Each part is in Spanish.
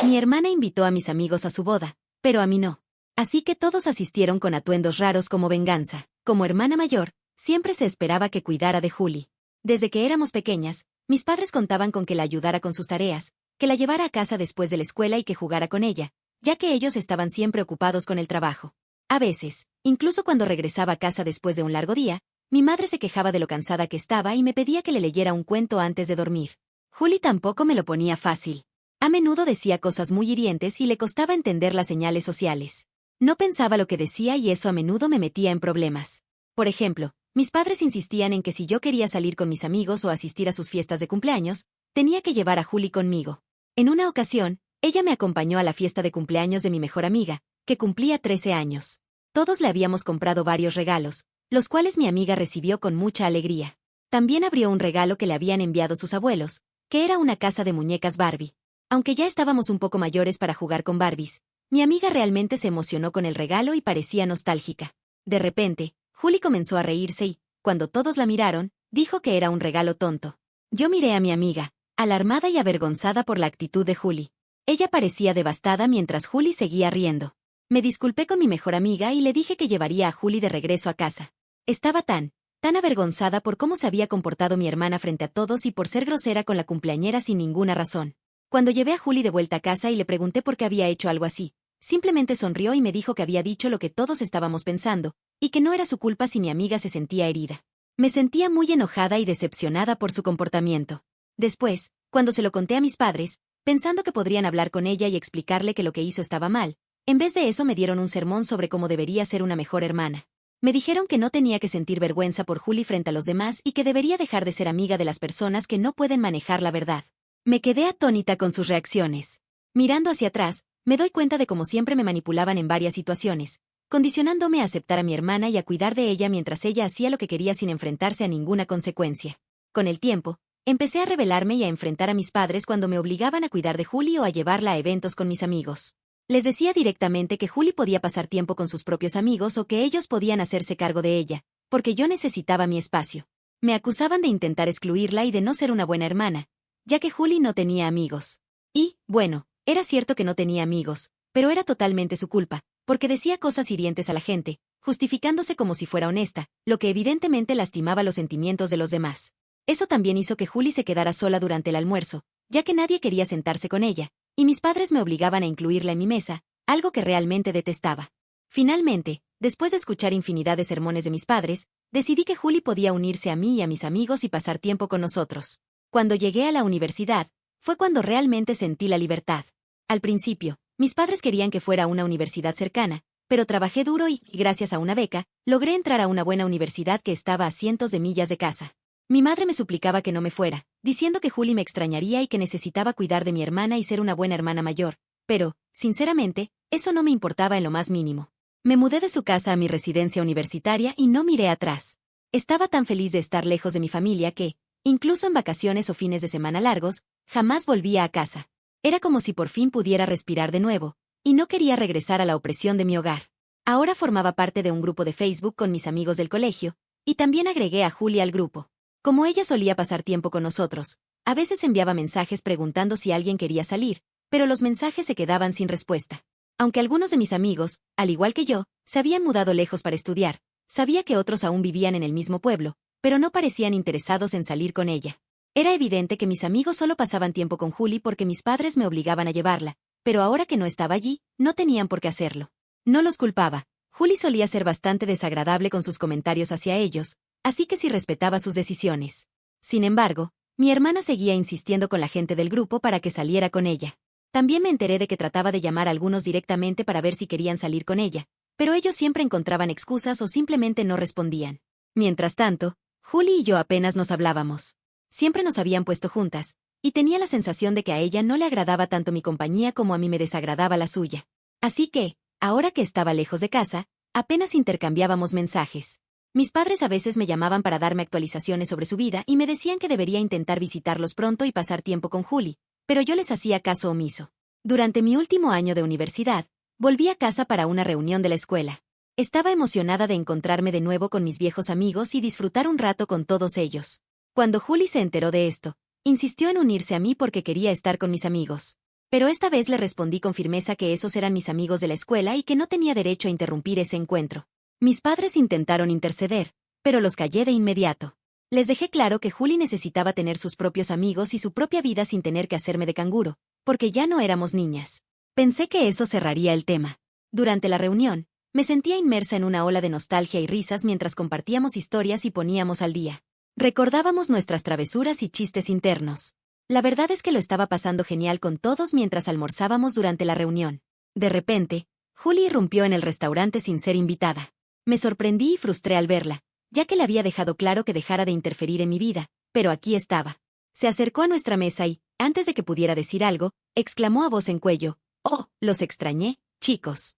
Mi hermana invitó a mis amigos a su boda, pero a mí no. Así que todos asistieron con atuendos raros como venganza. Como hermana mayor, siempre se esperaba que cuidara de Julie. Desde que éramos pequeñas, mis padres contaban con que la ayudara con sus tareas, que la llevara a casa después de la escuela y que jugara con ella, ya que ellos estaban siempre ocupados con el trabajo. A veces, incluso cuando regresaba a casa después de un largo día, mi madre se quejaba de lo cansada que estaba y me pedía que le leyera un cuento antes de dormir. Julie tampoco me lo ponía fácil. A menudo decía cosas muy hirientes y le costaba entender las señales sociales. No pensaba lo que decía y eso a menudo me metía en problemas. Por ejemplo, mis padres insistían en que si yo quería salir con mis amigos o asistir a sus fiestas de cumpleaños, tenía que llevar a Julie conmigo. En una ocasión, ella me acompañó a la fiesta de cumpleaños de mi mejor amiga, que cumplía 13 años. Todos le habíamos comprado varios regalos, los cuales mi amiga recibió con mucha alegría. También abrió un regalo que le habían enviado sus abuelos, que era una casa de muñecas Barbie. Aunque ya estábamos un poco mayores para jugar con Barbies, mi amiga realmente se emocionó con el regalo y parecía nostálgica. De repente, Julie comenzó a reírse y, cuando todos la miraron, dijo que era un regalo tonto. Yo miré a mi amiga, alarmada y avergonzada por la actitud de Julie. Ella parecía devastada mientras Julie seguía riendo. Me disculpé con mi mejor amiga y le dije que llevaría a Julie de regreso a casa. Estaba tan avergonzada por cómo se había comportado mi hermana frente a todos y por ser grosera con la cumpleañera sin ninguna razón. Cuando llevé a Julie de vuelta a casa y le pregunté por qué había hecho algo así, simplemente sonrió y me dijo que había dicho lo que todos estábamos pensando, y que no era su culpa si mi amiga se sentía herida. Me sentía muy enojada y decepcionada por su comportamiento. Después, cuando se lo conté a mis padres, pensando que podrían hablar con ella y explicarle que lo que hizo estaba mal, en vez de eso me dieron un sermón sobre cómo debería ser una mejor hermana. Me dijeron que no tenía que sentir vergüenza por Julie frente a los demás y que debería dejar de ser amiga de las personas que no pueden manejar la verdad. Me quedé atónita con sus reacciones. Mirando hacia atrás, me doy cuenta de cómo siempre me manipulaban en varias situaciones, condicionándome a aceptar a mi hermana y a cuidar de ella mientras ella hacía lo que quería sin enfrentarse a ninguna consecuencia. Con el tiempo, empecé a rebelarme y a enfrentar a mis padres cuando me obligaban a cuidar de Julie o a llevarla a eventos con mis amigos. Les decía directamente que Julie podía pasar tiempo con sus propios amigos o que ellos podían hacerse cargo de ella, porque yo necesitaba mi espacio. Me acusaban de intentar excluirla y de no ser una buena hermana, ya que Julie no tenía amigos. Y, bueno, era cierto que no tenía amigos, pero era totalmente su culpa, porque decía cosas hirientes a la gente, justificándose como si fuera honesta, lo que evidentemente lastimaba los sentimientos de los demás. Eso también hizo que Julie se quedara sola durante el almuerzo, ya que nadie quería sentarse con ella, y mis padres me obligaban a incluirla en mi mesa, algo que realmente detestaba. Finalmente, después de escuchar infinidad de sermones de mis padres, decidí que Julie podía unirse a mí y a mis amigos y pasar tiempo con nosotros. Cuando llegué a la universidad, fue cuando realmente sentí la libertad. Al principio, mis padres querían que fuera a una universidad cercana, pero trabajé duro y, gracias a una beca, logré entrar a una buena universidad que estaba a cientos de millas de casa. Mi madre me suplicaba que no me fuera, diciendo que Julie me extrañaría y que necesitaba cuidar de mi hermana y ser una buena hermana mayor, pero, sinceramente, eso no me importaba en lo más mínimo. Me mudé de su casa a mi residencia universitaria y no miré atrás. Estaba tan feliz de estar lejos de mi familia que, incluso en vacaciones o fines de semana largos, jamás volvía a casa. Era como si por fin pudiera respirar de nuevo, y no quería regresar a la opresión de mi hogar. Ahora formaba parte de un grupo de Facebook con mis amigos del colegio, y también agregué a Julie al grupo. Como ella solía pasar tiempo con nosotros, a veces enviaba mensajes preguntando si alguien quería salir, pero los mensajes se quedaban sin respuesta. Aunque algunos de mis amigos, al igual que yo, se habían mudado lejos para estudiar, sabía que otros aún vivían en el mismo pueblo, pero no parecían interesados en salir con ella. Era evidente que mis amigos solo pasaban tiempo con Julie porque mis padres me obligaban a llevarla, pero ahora que no estaba allí, no tenían por qué hacerlo. No los culpaba. Julie solía ser bastante desagradable con sus comentarios hacia ellos, así que sí respetaba sus decisiones. Sin embargo, mi hermana seguía insistiendo con la gente del grupo para que saliera con ella. También me enteré de que trataba de llamar a algunos directamente para ver si querían salir con ella, pero ellos siempre encontraban excusas o simplemente no respondían. Mientras tanto, Julie y yo apenas nos hablábamos. Siempre nos habían puesto juntas, y tenía la sensación de que a ella no le agradaba tanto mi compañía como a mí me desagradaba la suya. Así que, ahora que estaba lejos de casa, apenas intercambiábamos mensajes. Mis padres a veces me llamaban para darme actualizaciones sobre su vida y me decían que debería intentar visitarlos pronto y pasar tiempo con Julie, pero yo les hacía caso omiso. Durante mi último año de universidad, volví a casa para una reunión de la escuela. Estaba emocionada de encontrarme de nuevo con mis viejos amigos y disfrutar un rato con todos ellos. Cuando Julie se enteró de esto, insistió en unirse a mí porque quería estar con mis amigos. Pero esta vez le respondí con firmeza que esos eran mis amigos de la escuela y que no tenía derecho a interrumpir ese encuentro. Mis padres intentaron interceder, pero los callé de inmediato. Les dejé claro que Julie necesitaba tener sus propios amigos y su propia vida sin tener que hacerme de canguro, porque ya no éramos niñas. Pensé que eso cerraría el tema. Durante la reunión, me sentía inmersa en una ola de nostalgia y risas mientras compartíamos historias y poníamos al día. Recordábamos nuestras travesuras y chistes internos. La verdad es que lo estaba pasando genial con todos mientras almorzábamos durante la reunión. De repente, Julie irrumpió en el restaurante sin ser invitada. Me sorprendí y frustré al verla, ya que le había dejado claro que dejara de interferir en mi vida, pero aquí estaba. Se acercó a nuestra mesa y, antes de que pudiera decir algo, exclamó a voz en cuello: «Oh, los extrañé, chicos».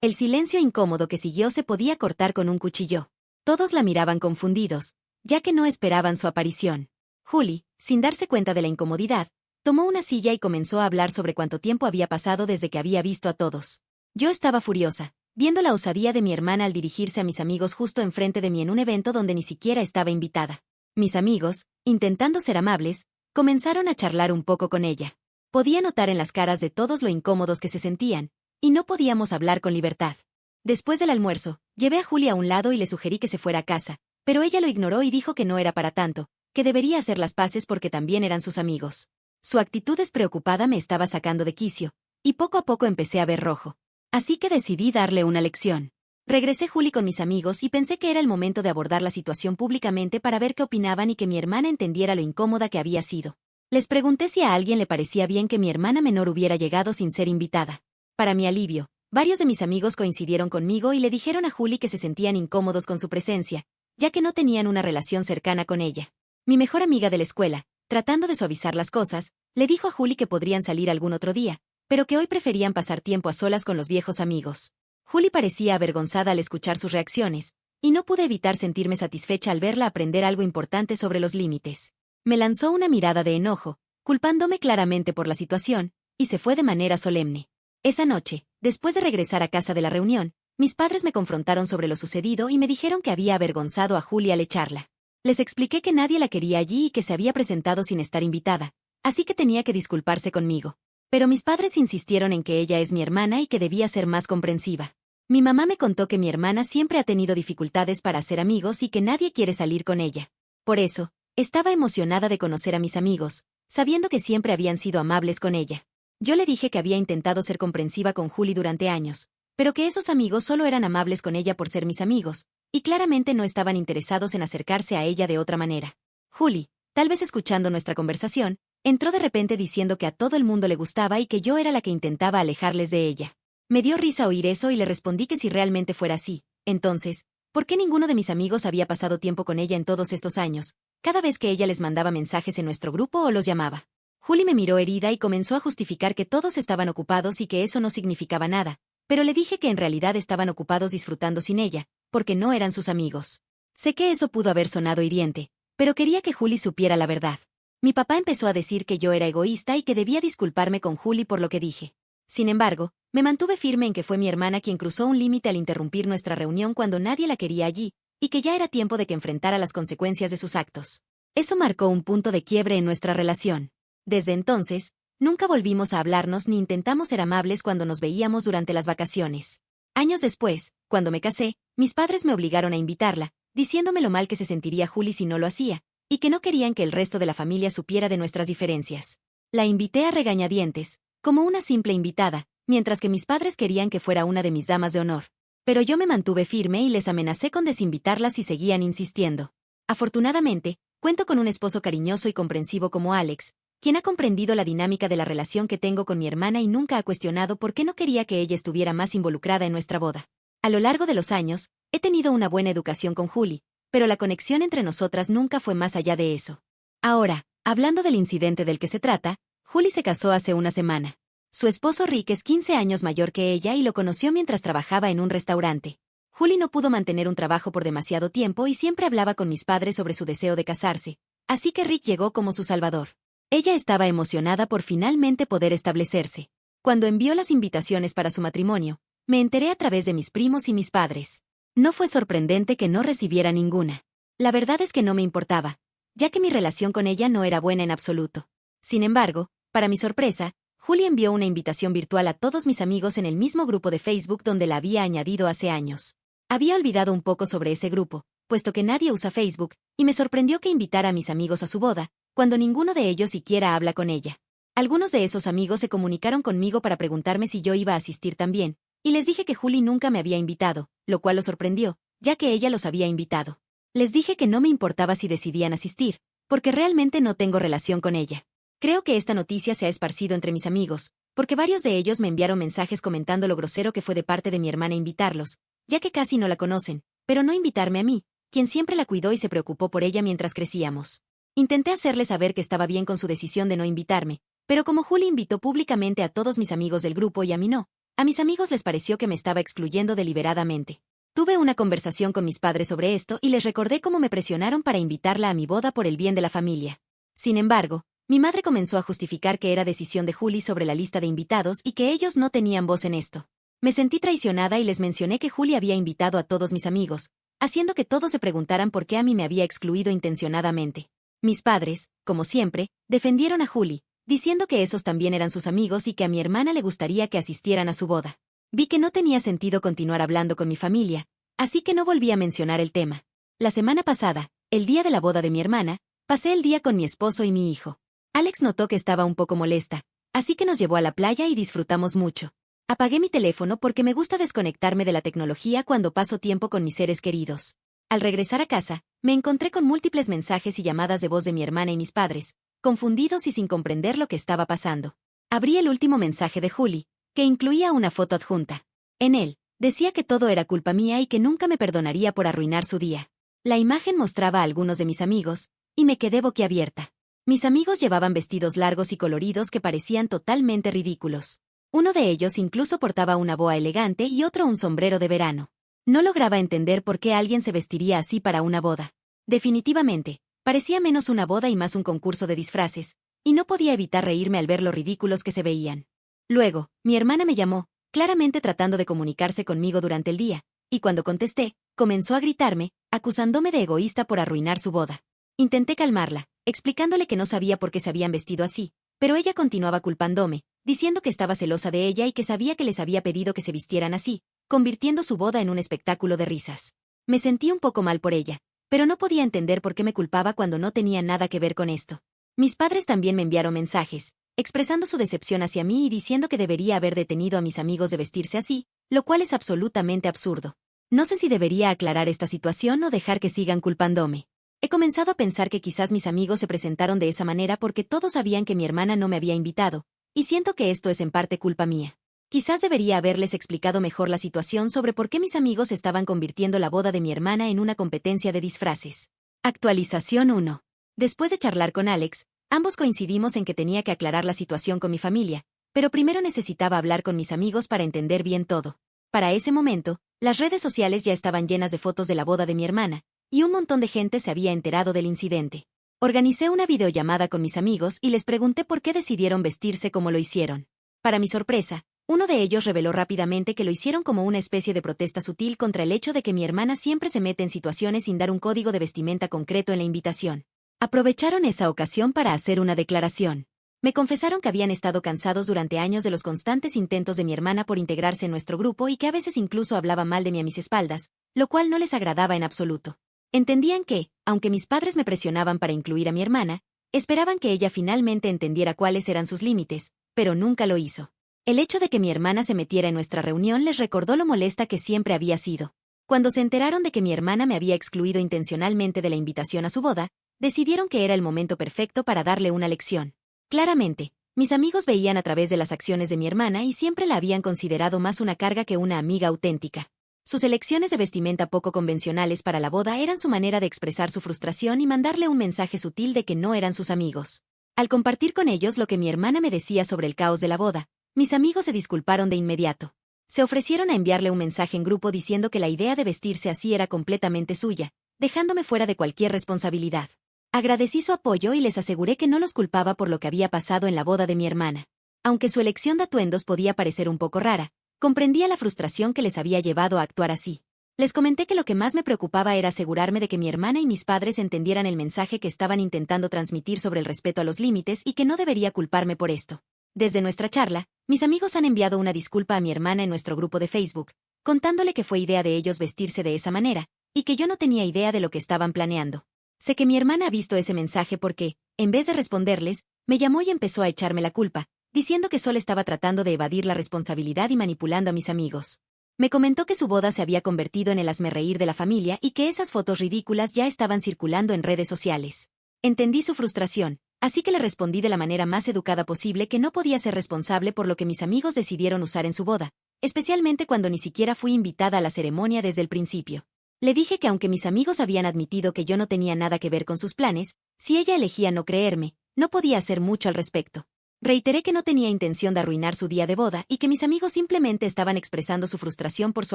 El silencio incómodo que siguió se podía cortar con un cuchillo. Todos la miraban confundidos, ya que no esperaban su aparición. Julie, sin darse cuenta de la incomodidad, tomó una silla y comenzó a hablar sobre cuánto tiempo había pasado desde que había visto a todos. Yo estaba furiosa, viendo la osadía de mi hermana al dirigirse a mis amigos justo enfrente de mí en un evento donde ni siquiera estaba invitada. Mis amigos, intentando ser amables, comenzaron a charlar un poco con ella. Podía notar en las caras de todos lo incómodos que se sentían, y no podíamos hablar con libertad. Después del almuerzo, llevé a Julie a un lado y le sugerí que se fuera a casa, pero ella lo ignoró y dijo que no era para tanto, que debería hacer las paces porque también eran sus amigos. Su actitud despreocupada me estaba sacando de quicio, y poco a poco empecé a ver rojo. Así que decidí darle una lección. Regresé Julie con mis amigos y pensé que era el momento de abordar la situación públicamente para ver qué opinaban y que mi hermana entendiera lo incómoda que había sido. Les pregunté si a alguien le parecía bien que mi hermana menor hubiera llegado sin ser invitada. Para mi alivio, varios de mis amigos coincidieron conmigo y le dijeron a Julie que se sentían incómodos con su presencia, ya que no tenían una relación cercana con ella. Mi mejor amiga de la escuela, tratando de suavizar las cosas, le dijo a Julie que podrían salir algún otro día, pero que hoy preferían pasar tiempo a solas con los viejos amigos. Julie parecía avergonzada al escuchar sus reacciones, y no pude evitar sentirme satisfecha al verla aprender algo importante sobre los límites. Me lanzó una mirada de enojo, culpándome claramente por la situación, y se fue de manera solemne. Esa noche, después de regresar a casa de la reunión, mis padres me confrontaron sobre lo sucedido y me dijeron que había avergonzado a Julie al echarla. Les expliqué que nadie la quería allí y que se había presentado sin estar invitada, así que tenía que disculparse conmigo. Pero mis padres insistieron en que ella es mi hermana y que debía ser más comprensiva. Mi mamá me contó que mi hermana siempre ha tenido dificultades para hacer amigos y que nadie quiere salir con ella. Por eso, estaba emocionada de conocer a mis amigos, sabiendo que siempre habían sido amables con ella. Yo le dije que había intentado ser comprensiva con Julie durante años, pero que esos amigos solo eran amables con ella por ser mis amigos, y claramente no estaban interesados en acercarse a ella de otra manera. Julie, tal vez escuchando nuestra conversación, entró de repente diciendo que a todo el mundo le gustaba y que yo era la que intentaba alejarles de ella. Me dio risa oír eso y le respondí que si realmente fuera así, entonces, ¿por qué ninguno de mis amigos había pasado tiempo con ella en todos estos años, cada vez que ella les mandaba mensajes en nuestro grupo o los llamaba? Julie me miró herida y comenzó a justificar que todos estaban ocupados y que eso no significaba nada, pero le dije que en realidad estaban ocupados disfrutando sin ella, porque no eran sus amigos. Sé que eso pudo haber sonado hiriente, pero quería que Julie supiera la verdad. Mi papá empezó a decir que yo era egoísta y que debía disculparme con Julie por lo que dije. Sin embargo, me mantuve firme en que fue mi hermana quien cruzó un límite al interrumpir nuestra reunión cuando nadie la quería allí, y que ya era tiempo de que enfrentara las consecuencias de sus actos. Eso marcó un punto de quiebre en nuestra relación. Desde entonces, nunca volvimos a hablarnos ni intentamos ser amables cuando nos veíamos durante las vacaciones. Años después, cuando me casé, mis padres me obligaron a invitarla, diciéndome lo mal que se sentiría Julie si no lo hacía, y que no querían que el resto de la familia supiera de nuestras diferencias. La invité a regañadientes, como una simple invitada, mientras que mis padres querían que fuera una de mis damas de honor. Pero yo me mantuve firme y les amenacé con desinvitarlas si seguían insistiendo. Afortunadamente, cuento con un esposo cariñoso y comprensivo como Alex, quien ha comprendido la dinámica de la relación que tengo con mi hermana y nunca ha cuestionado por qué no quería que ella estuviera más involucrada en nuestra boda. A lo largo de los años, he tenido una buena educación con Julie, pero la conexión entre nosotras nunca fue más allá de eso. Ahora, hablando del incidente del que se trata, Julie se casó hace una semana. Su esposo Rick es 15 años mayor que ella y lo conoció mientras trabajaba en un restaurante. Julie no pudo mantener un trabajo por demasiado tiempo y siempre hablaba con mis padres sobre su deseo de casarse, así que Rick llegó como su salvador. Ella estaba emocionada por finalmente poder establecerse. Cuando envió las invitaciones para su matrimonio, me enteré a través de mis primos y mis padres. No fue sorprendente que no recibiera ninguna. La verdad es que no me importaba, ya que mi relación con ella no era buena en absoluto. Sin embargo, para mi sorpresa, Julie envió una invitación virtual a todos mis amigos en el mismo grupo de Facebook donde la había añadido hace años. Había olvidado un poco sobre ese grupo, puesto que nadie usa Facebook, y me sorprendió que invitara a mis amigos a su boda, cuando ninguno de ellos siquiera habla con ella. Algunos de esos amigos se comunicaron conmigo para preguntarme si yo iba a asistir también, y les dije que Julie nunca me había invitado, lo cual los sorprendió, ya que ella los había invitado. Les dije que no me importaba si decidían asistir, porque realmente no tengo relación con ella. Creo que esta noticia se ha esparcido entre mis amigos, porque varios de ellos me enviaron mensajes comentando lo grosero que fue de parte de mi hermana invitarlos, ya que casi no la conocen, pero no invitarme a mí, quien siempre la cuidó y se preocupó por ella mientras crecíamos. Intenté hacerle saber que estaba bien con su decisión de no invitarme, pero como Julie invitó públicamente a todos mis amigos del grupo y a mí no, a mis amigos les pareció que me estaba excluyendo deliberadamente. Tuve una conversación con mis padres sobre esto y les recordé cómo me presionaron para invitarla a mi boda por el bien de la familia. Sin embargo, mi madre comenzó a justificar que era decisión de Julie sobre la lista de invitados y que ellos no tenían voz en esto. Me sentí traicionada y les mencioné que Julie había invitado a todos mis amigos, haciendo que todos se preguntaran por qué a mí me había excluido intencionadamente. Mis padres, como siempre, defendieron a Julie, diciendo que esos también eran sus amigos y que a mi hermana le gustaría que asistieran a su boda. Vi que no tenía sentido continuar hablando con mi familia, así que no volví a mencionar el tema. La semana pasada, el día de la boda de mi hermana, pasé el día con mi esposo y mi hijo. Alex notó que estaba un poco molesta, así que nos llevó a la playa y disfrutamos mucho. Apagué mi teléfono porque me gusta desconectarme de la tecnología cuando paso tiempo con mis seres queridos. Al regresar a casa, me encontré con múltiples mensajes y llamadas de voz de mi hermana y mis padres, confundidos y sin comprender lo que estaba pasando. Abrí el último mensaje de Julie, que incluía una foto adjunta. En él, decía que todo era culpa mía y que nunca me perdonaría por arruinar su día. La imagen mostraba a algunos de mis amigos, y me quedé boquiabierta. Mis amigos llevaban vestidos largos y coloridos que parecían totalmente ridículos. Uno de ellos incluso portaba una boa elegante y otro un sombrero de verano. No lograba entender por qué alguien se vestiría así para una boda. Definitivamente, parecía menos una boda y más un concurso de disfraces, y no podía evitar reírme al ver lo ridículos que se veían. Luego, mi hermana me llamó, claramente tratando de comunicarse conmigo durante el día, y cuando contesté, comenzó a gritarme, acusándome de egoísta por arruinar su boda. Intenté calmarla, explicándole que no sabía por qué se habían vestido así, pero ella continuaba culpándome, diciendo que estaba celosa de ella y que sabía que les había pedido que se vistieran así, convirtiendo su boda en un espectáculo de risas. Me sentí un poco mal por ella, pero no podía entender por qué me culpaba cuando no tenía nada que ver con esto. Mis padres también me enviaron mensajes, expresando su decepción hacia mí y diciendo que debería haber detenido a mis amigos de vestirse así, lo cual es absolutamente absurdo. No sé si debería aclarar esta situación o dejar que sigan culpándome. He comenzado a pensar que quizás mis amigos se presentaron de esa manera porque todos sabían que mi hermana no me había invitado, y siento que esto es en parte culpa mía. Quizás debería haberles explicado mejor la situación sobre por qué mis amigos estaban convirtiendo la boda de mi hermana en una competencia de disfraces. Actualización 1. Después de charlar con Alex, ambos coincidimos en que tenía que aclarar la situación con mi familia, pero primero necesitaba hablar con mis amigos para entender bien todo. Para ese momento, las redes sociales ya estaban llenas de fotos de la boda de mi hermana, y un montón de gente se había enterado del incidente. Organicé una videollamada con mis amigos y les pregunté por qué decidieron vestirse como lo hicieron. Para mi sorpresa, uno de ellos reveló rápidamente que lo hicieron como una especie de protesta sutil contra el hecho de que mi hermana siempre se mete en situaciones sin dar un código de vestimenta concreto en la invitación. Aprovecharon esa ocasión para hacer una declaración. Me confesaron que habían estado cansados durante años de los constantes intentos de mi hermana por integrarse en nuestro grupo y que a veces incluso hablaba mal de mí a mis espaldas, lo cual no les agradaba en absoluto. Entendían que, aunque mis padres me presionaban para incluir a mi hermana, esperaban que ella finalmente entendiera cuáles eran sus límites, pero nunca lo hizo. El hecho de que mi hermana se metiera en nuestra reunión les recordó lo molesta que siempre había sido. Cuando se enteraron de que mi hermana me había excluido intencionalmente de la invitación a su boda, decidieron que era el momento perfecto para darle una lección. Claramente, mis amigos veían a través de las acciones de mi hermana y siempre la habían considerado más una carga que una amiga auténtica. Sus elecciones de vestimenta poco convencionales para la boda eran su manera de expresar su frustración y mandarle un mensaje sutil de que no eran sus amigos. Al compartir con ellos lo que mi hermana me decía sobre el caos de la boda, mis amigos se disculparon de inmediato. Se ofrecieron a enviarle un mensaje en grupo diciendo que la idea de vestirse así era completamente suya, dejándome fuera de cualquier responsabilidad. Agradecí su apoyo y les aseguré que no los culpaba por lo que había pasado en la boda de mi hermana. Aunque su elección de atuendos podía parecer un poco rara, comprendía la frustración que les había llevado a actuar así. Les comenté que lo que más me preocupaba era asegurarme de que mi hermana y mis padres entendieran el mensaje que estaban intentando transmitir sobre el respeto a los límites y que no debería culparme por esto. Desde nuestra charla, mis amigos han enviado una disculpa a mi hermana en nuestro grupo de Facebook, contándole que fue idea de ellos vestirse de esa manera, y que yo no tenía idea de lo que estaban planeando. Sé que mi hermana ha visto ese mensaje porque, en vez de responderles, me llamó y empezó a echarme la culpa, diciendo que solo estaba tratando de evadir la responsabilidad y manipulando a mis amigos. Me comentó que su boda se había convertido en el hazmerreír de la familia y que esas fotos ridículas ya estaban circulando en redes sociales. Entendí su frustración, así que le respondí de la manera más educada posible que no podía ser responsable por lo que mis amigos decidieron usar en su boda, especialmente cuando ni siquiera fui invitada a la ceremonia desde el principio. Le dije que aunque mis amigos habían admitido que yo no tenía nada que ver con sus planes, si ella elegía no creerme, no podía hacer mucho al respecto. Reiteré que no tenía intención de arruinar su día de boda y que mis amigos simplemente estaban expresando su frustración por su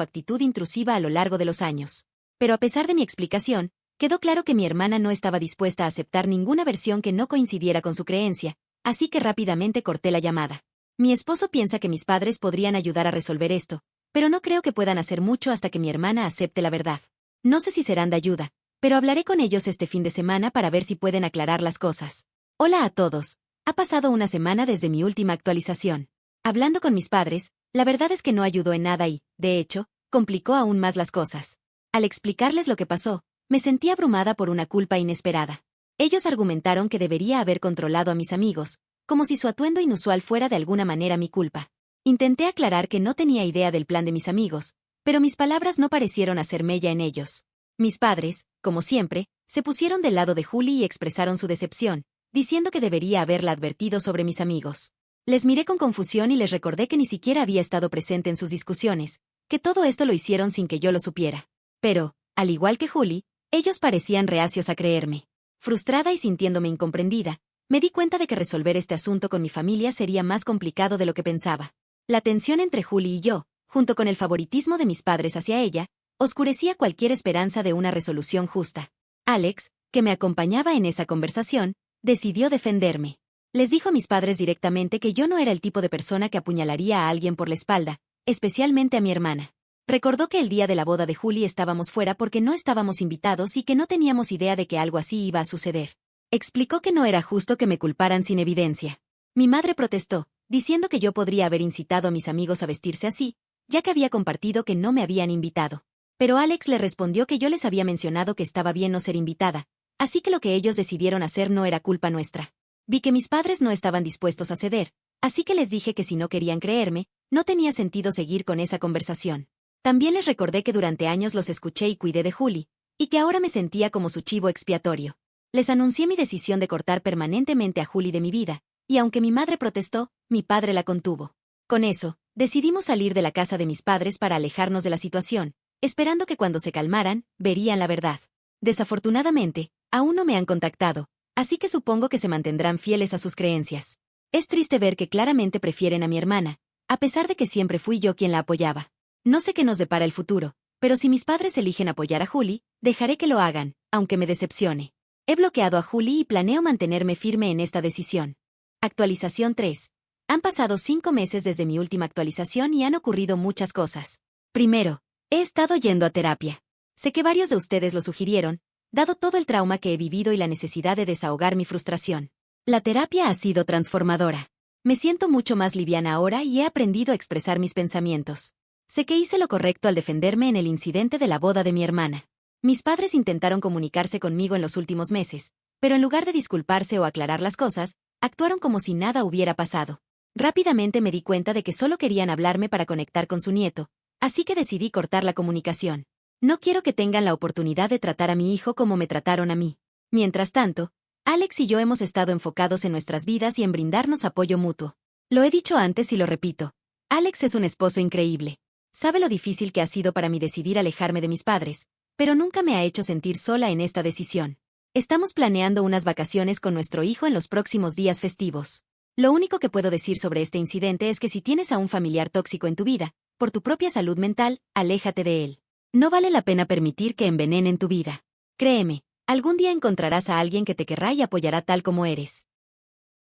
actitud intrusiva a lo largo de los años. Pero a pesar de mi explicación, quedó claro que mi hermana no estaba dispuesta a aceptar ninguna versión que no coincidiera con su creencia, así que rápidamente corté la llamada. Mi esposo piensa que mis padres podrían ayudar a resolver esto, pero no creo que puedan hacer mucho hasta que mi hermana acepte la verdad. No sé si serán de ayuda, pero hablaré con ellos este fin de semana para ver si pueden aclarar las cosas. Hola a todos. Ha pasado una semana desde mi última actualización. Hablando con mis padres, la verdad es que no ayudó en nada y, de hecho, complicó aún más las cosas. Al explicarles lo que pasó, me sentí abrumada por una culpa inesperada. Ellos argumentaron que debería haber controlado a mis amigos, como si su atuendo inusual fuera de alguna manera mi culpa. Intenté aclarar que no tenía idea del plan de mis amigos, pero mis palabras no parecieron hacer mella en ellos. Mis padres, como siempre, se pusieron del lado de Julie y expresaron su decepción, diciendo que debería haberla advertido sobre mis amigos. Les miré con confusión y les recordé que ni siquiera había estado presente en sus discusiones, que todo esto lo hicieron sin que yo lo supiera. Pero, al igual que Julie, ellos parecían reacios a creerme. Frustrada y sintiéndome incomprendida, me di cuenta de que resolver este asunto con mi familia sería más complicado de lo que pensaba. La tensión entre Julie y yo, junto con el favoritismo de mis padres hacia ella, oscurecía cualquier esperanza de una resolución justa. Alex, que me acompañaba en esa conversación, decidió defenderme. Les dijo a mis padres directamente que yo no era el tipo de persona que apuñalaría a alguien por la espalda, especialmente a mi hermana. Recordó que el día de la boda de Julie estábamos fuera porque no estábamos invitados y que no teníamos idea de que algo así iba a suceder. Explicó que no era justo que me culparan sin evidencia. Mi madre protestó, diciendo que yo podría haber incitado a mis amigos a vestirse así, ya que había compartido que no me habían invitado. Pero Alex le respondió que yo les había mencionado que estaba bien no ser invitada, así que lo que ellos decidieron hacer no era culpa nuestra. Vi que mis padres no estaban dispuestos a ceder, así que les dije que si no querían creerme, no tenía sentido seguir con esa conversación. También les recordé que durante años los escuché y cuidé de Julie, y que ahora me sentía como su chivo expiatorio. Les anuncié mi decisión de cortar permanentemente a Julie de mi vida, y aunque mi madre protestó, mi padre la contuvo. Con eso, decidimos salir de la casa de mis padres para alejarnos de la situación, esperando que cuando se calmaran, verían la verdad. Desafortunadamente, aún no me han contactado, así que supongo que se mantendrán fieles a sus creencias. Es triste ver que claramente prefieren a mi hermana, a pesar de que siempre fui yo quien la apoyaba. No sé qué nos depara el futuro, pero si mis padres eligen apoyar a Julie, dejaré que lo hagan, aunque me decepcione. He bloqueado a Julie y planeo mantenerme firme en esta decisión. Actualización 3. Han pasado 5 meses desde mi última actualización y han ocurrido muchas cosas. Primero, he estado yendo a terapia. Sé que varios de ustedes lo sugirieron, dado todo el trauma que he vivido y la necesidad de desahogar mi frustración. La terapia ha sido transformadora. Me siento mucho más liviana ahora y he aprendido a expresar mis pensamientos. Sé que hice lo correcto al defenderme en el incidente de la boda de mi hermana. Mis padres intentaron comunicarse conmigo en los últimos meses, pero en lugar de disculparse o aclarar las cosas, actuaron como si nada hubiera pasado. Rápidamente me di cuenta de que solo querían hablarme para conectar con su nieto, así que decidí cortar la comunicación. No quiero que tengan la oportunidad de tratar a mi hijo como me trataron a mí. Mientras tanto, Alex y yo hemos estado enfocados en nuestras vidas y en brindarnos apoyo mutuo. Lo he dicho antes y lo repito. Alex es un esposo increíble. Sabe lo difícil que ha sido para mí decidir alejarme de mis padres, pero nunca me ha hecho sentir sola en esta decisión. Estamos planeando unas vacaciones con nuestro hijo en los próximos días festivos. Lo único que puedo decir sobre este incidente es que si tienes a un familiar tóxico en tu vida, por tu propia salud mental, aléjate de él. No vale la pena permitir que envenenen tu vida. Créeme, algún día encontrarás a alguien que te querrá y apoyará tal como eres.